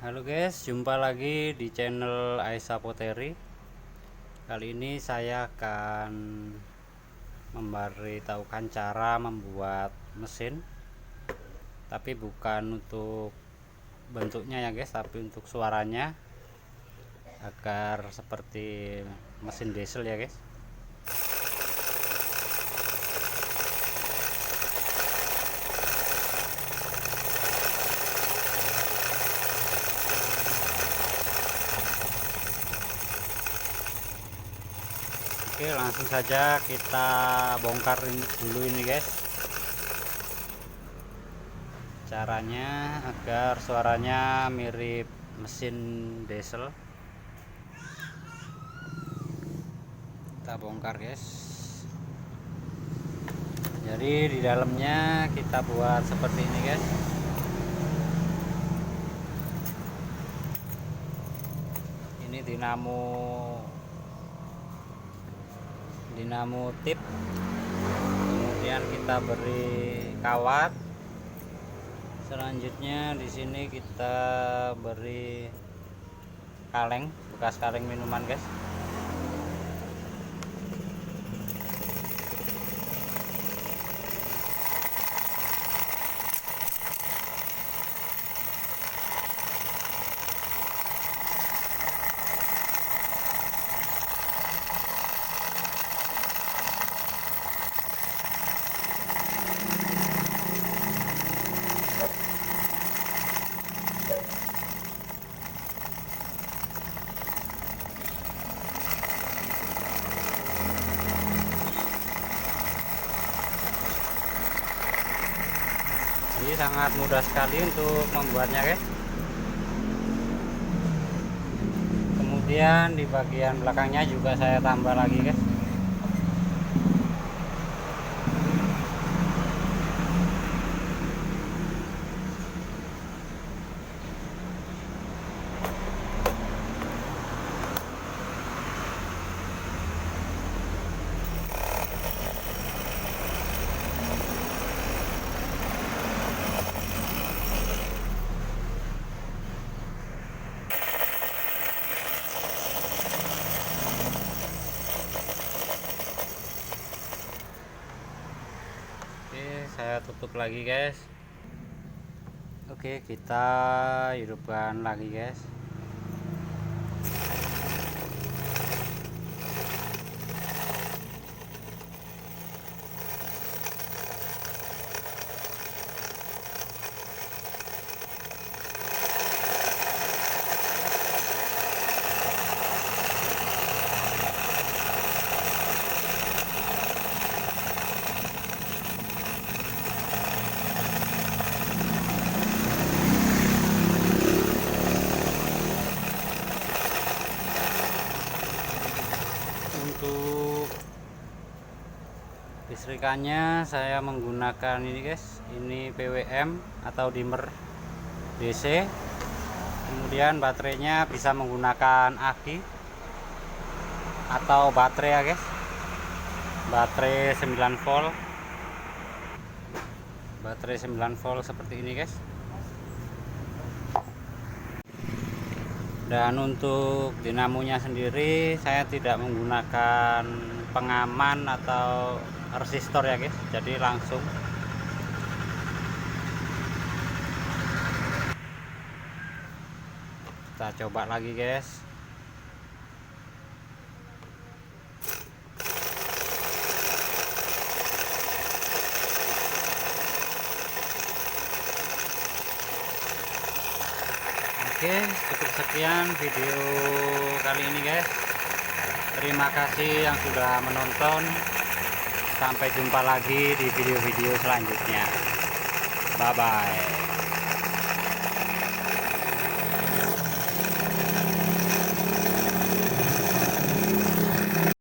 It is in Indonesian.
Halo guys, jumpa lagi di channel Aisa Poteri. Kali ini saya akan memberitahukan cara membuat mesin, tapi bukan untuk bentuknya ya guys, tapi untuk suaranya agar seperti mesin diesel ya guys. Oke, langsung saja kita bongkar dulu ini guys, caranya agar suaranya mirip mesin diesel. Kita bongkar guys. Jadi di dalamnya kita buat seperti ini guys. Ini dinamo tip, kemudian kita beri kawat. Selanjutnya di sini kita beri kaleng, bekas kaleng minuman guys. Jadi sangat mudah sekali untuk membuatnya guys. Kemudian di bagian belakangnya juga saya tambah lagi guys. Oke, saya tutup lagi guys. Oke, kita hidupkan lagi guys. Untuk listrikannya saya menggunakan ini guys, ini PWM atau dimmer DC. Kemudian baterainya bisa menggunakan aki atau baterai ya guys, baterai 9 volt, baterai 9 volt seperti ini guys. Dan untuk dinamonya sendiri saya tidak menggunakan pengaman atau resistor ya guys, jadi langsung. Kita coba lagi guys. Oke, cukup sekian video kali ini guys. Terima kasih yang sudah menonton. Sampai jumpa lagi di video-video selanjutnya. Bye bye.